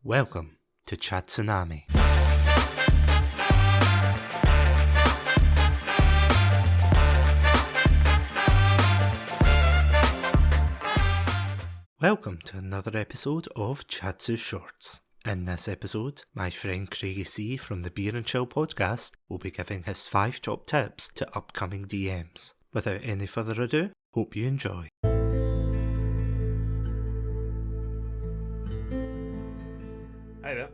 Welcome to Chatsu. Welcome to another episode of Chatsu Shorts. In this episode, my friend Craigy C from the Beer and Chill podcast will be giving his 5 top tips to upcoming DMs. Without any further ado, hope you enjoy. Hi there,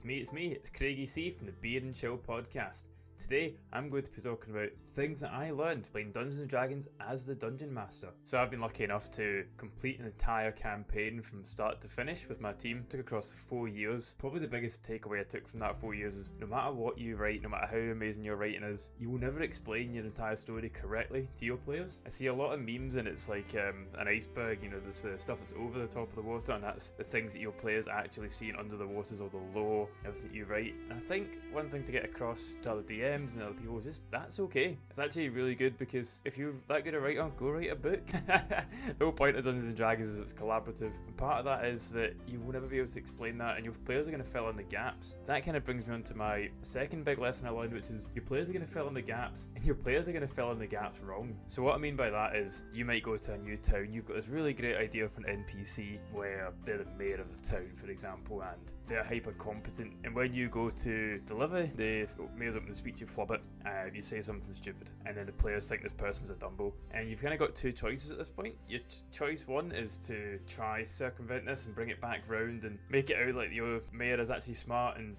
it's me, it's Craigy C from the Beer and Chill podcast. Today, I'm going to be talking about things that I learned playing Dungeons & Dragons as the Dungeon Master. So I've been lucky enough to complete an entire campaign from start to finish with my team. It took across 4 years. Probably the biggest takeaway I took from that 4 years is no matter what you write, no matter how amazing your writing is, you will never explain your entire story correctly to your players. I see a lot of memes and it's like an iceberg, there's stuff that's over the top of the water, and that's the things that your players actually see under the waters, or the lore, everything you write. And I think one thing to get across to other DMs and other people is just that's okay. It's actually really good, because if you're that good a writer, go write a book. The whole point of Dungeons & Dragons is it's collaborative, and part of that is that you will never be able to explain that, and your players are going to fill in the gaps. That kind of brings me on to my second big lesson I learned, which is your players are going to fill in the gaps, and your players are going to fill in the gaps wrong. So what I mean by that is you might go to a new town, you've got this really great idea for an NPC where they're the mayor of the town, for example, and they're hyper competent, and when you go to deliver the mayor's opening speech, you flub it, you say something stupid, and then the players think this person's a Dumbo, and you've kind of got two choices at this point. Your choice one is to try circumvent this and bring it back round and make it out like your mayor is actually smart, and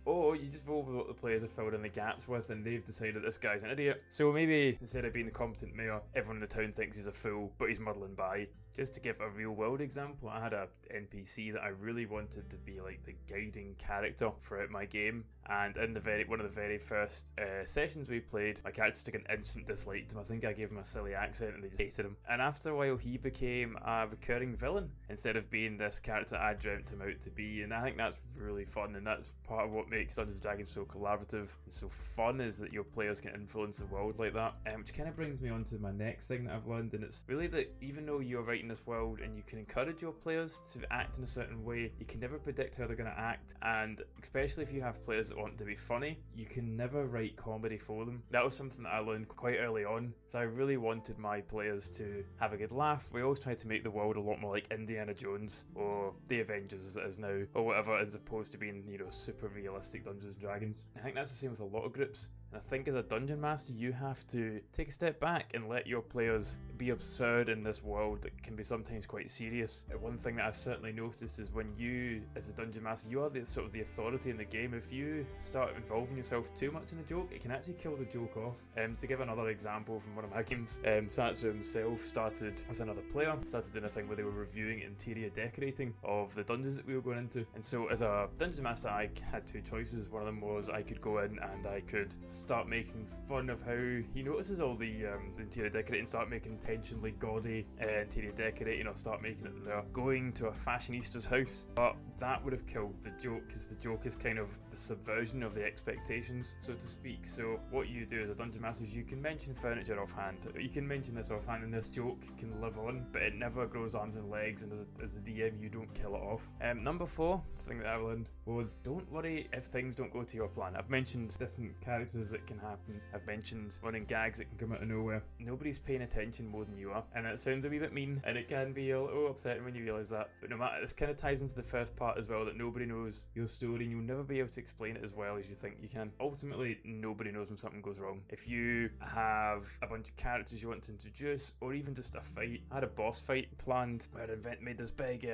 or you just roll with what the players have filled in the gaps with, and they've decided this guy's an idiot. So maybe instead of being the competent mayor, everyone in the town thinks he's a fool, but he's muddling by. Just to give a real world example, I had a NPC that I really wanted to be like the guiding character throughout my game, and in one of the very first sessions we played, my character took an instant dislike to him. I think I gave him a silly accent and they just hated him, and after a while he became a recurring villain instead of being this character I dreamt him out to be. And I think that's really fun, and that's part of what makes Dungeons & Dragons so collaborative and so fun, is that your players can influence the world like that. Which kind of brings me on to my next thing that I've learned, and it's really that even though you're writing this world and you can encourage your players to act in a certain way, you can never predict how they're going to act, and especially if you have players that want to be funny, you can never write comedy for them. That was something that I learned quite early on, so I really wanted my players to have a good laugh. We always tried to make the world a lot more like Indiana Jones or the Avengers as it is now, or whatever, as opposed to being super realistic Dungeons & Dragons. I think that's the same with a lot of groups. And I think as a dungeon master, you have to take a step back and let your players be absurd in this world that can be sometimes quite serious. One thing that I've certainly noticed is when you, as a dungeon master, you are the the authority in the game. If you start involving yourself too much in a joke, it can actually kill the joke off. To give another example from one of my games, Chatsu himself started with another player, started doing a thing where they were reviewing interior decorating of the dungeons that we were going into. And so as a dungeon master, I had two choices. One of them was I could go in and I could start making fun of how he notices all the interior decorating, start making intentionally gaudy interior decorating, or start making it they're going to a fashionista's house. But that would have killed the joke, because the joke is kind of the subversion of the expectations, so to speak. So what you do as a dungeon master is you can mention furniture offhand, you can mention this offhand, and this joke can live on, but it never grows arms and legs, and as a DM you don't kill it off. Number 4 thing that I learned was don't worry if things don't go to your plan. I've mentioned different characters that can happen, I've mentioned running gags that can come out of nowhere. Nobody's paying attention more than you are, and it sounds a wee bit mean, and it can be a little upsetting when you realise that, but no matter, this kind of ties into the first part as well, that nobody knows your story and you'll never be able to explain it as well as you think you can. Ultimately, nobody knows when something goes wrong. If you have a bunch of characters you want to introduce, or even just a fight, I had a boss fight planned where I made this big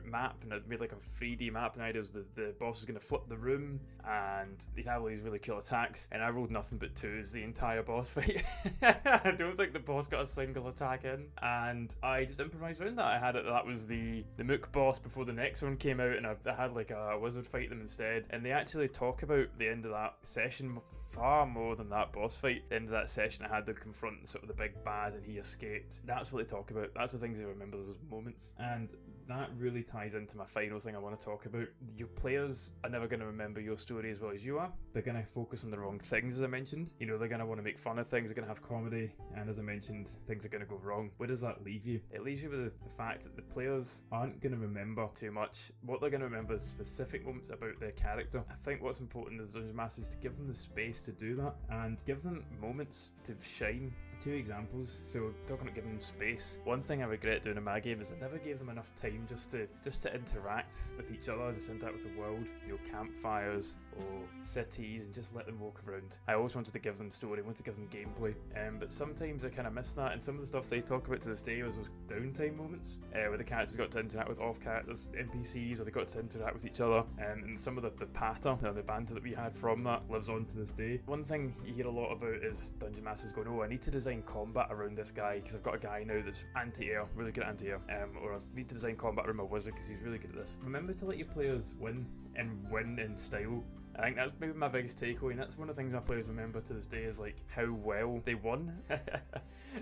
map, and I made like a 3D map, and the idea was the boss was going to flip the room, and he'd have all these really cool attacks, and I rolled nothing but 2s the entire boss fight. I don't think the boss got a single attack in, and I just improvised around that. I had it, that was the Mook boss before the next one came out, and I had like a wizard fight them instead, and they actually talk about the end of that session far more than that boss fight. At the end of that session, I had to confront the big bad, and he escaped. That's what they talk about. That's the things they remember, those moments. And that really ties into my final thing I want to talk about. Your players are never going to remember your story as well as you are. They're going to focus on the wrong wrong things, as I mentioned. You know, they're going to want to make fun of things, they're going to have comedy, and as I mentioned, things are going to go wrong. Where does that leave you? It leaves you with the fact that the players aren't going to remember too much. What they're going to remember is specific moments about their character. I think what's important as Dungeon Master is to give them the space to do that, and give them moments to shine. 2 examples. So talking about giving them space, one thing I regret doing in my game is I never gave them enough time just to interact with each other, just interact with the world, you know, campfires or cities, and just let them walk around. I always wanted to give them story, I wanted to give them gameplay, but sometimes I kind of missed that, and some of the stuff they talk about to this day was those downtime moments where the characters got to interact with off-characters, NPCs, or they got to interact with each other, and some of the patter, the banter that we had from that lives on to this day. One thing you hear a lot about is Dungeon Masters going, oh, I need to design combat around this guy because I've got a guy now that's anti-air, really good at anti-air, or I need to design combat around my wizard because he's really good at this. Remember to let your players win, and win in style. I think that's maybe my biggest takeaway, and that's one of the things my players remember to this day, is like how well they won.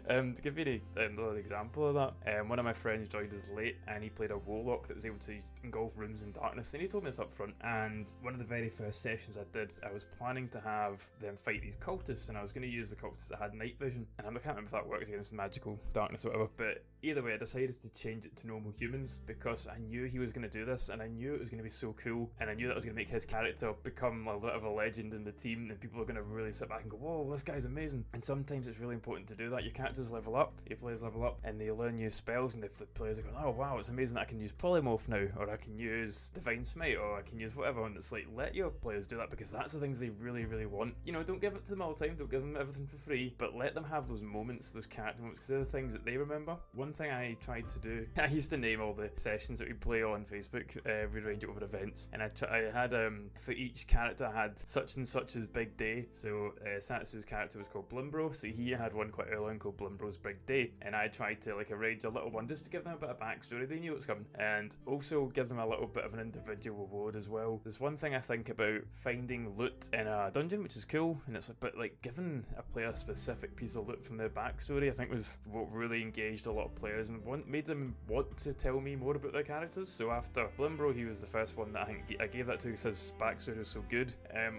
To give you another example of that, one of my friends joined us late, and he played a warlock that was able to engulf rooms in darkness, and he told me this up front. And one of the very first sessions I did, I was planning to have them fight these cultists, and I was going to use the cultists that had night vision, and I can't remember if that works against magical darkness or whatever, but either way I decided to change it to normal humans because I knew he was going to do this, and I knew it was going to be so cool, and I knew that was going to make his character become a bit of a legend in the team, and people are going to really sit back and go, whoa, this guy's amazing. And sometimes it's really important to do that. Your characters level up, your players level up, and they learn new spells, and the players are going, oh wow, it's amazing that I can use polymorph now, or I can use divine smite, or I can use whatever. And it's like, let your players do that, because that's the things they really, really want. You know, don't give it to them all the time, don't give them everything for free, but let them have those moments, those character moments, because they're the things that they remember. One thing I tried to do, I used to name all the sessions that we play on Facebook, we arrange it over events, and I had for each character I had such and such's big day. So Chatsu's character was called Blimbro, so he had one quite early on called Blimbro's big day, and I tried to like arrange a little one just to give them a bit of backstory. They knew it was coming, and also give them a little bit of an individual reward as well. There's one thing I think about finding loot in a dungeon, which is cool, and it's but like giving a player a specific piece of loot from their backstory, I think was what really engaged a lot of players and made them want to tell me more about their characters. So after Blimbro, he was the first one that I think I gave that to because his backstory was so good.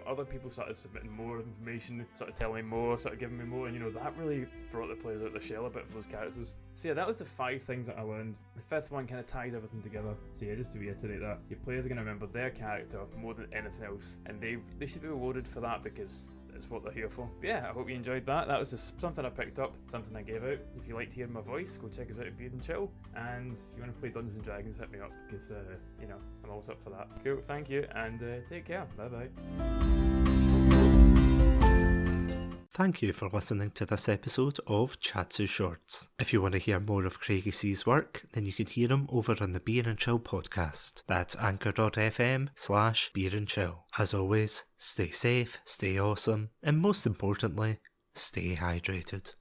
Other people started submitting more information, started telling me more, started giving me more, and you know, that really brought the players out of the shell a bit for those characters. So yeah, that was the 5 things that I learned. The 5th one kind of ties everything together. So yeah, just to reiterate that, your players are going to remember their character more than anything else, and they should be rewarded for that because it's what they're here for. But yeah, I hope you enjoyed that. That was just something I picked up, something I gave out. If you liked hearing my voice, go check us out at Beard and Chill. And if you want to play Dungeons and Dragons, hit me up because you know, I'm always up for that. Cool, thank you, and take care. Bye bye. Thank you for listening to this episode of Chatsu Shorts. If you want to hear more of Craigy C's work, then you can hear him over on the Beer and Chill podcast. That's anchor.fm/Beer and Chill. As always, stay safe, stay awesome, and most importantly, stay hydrated.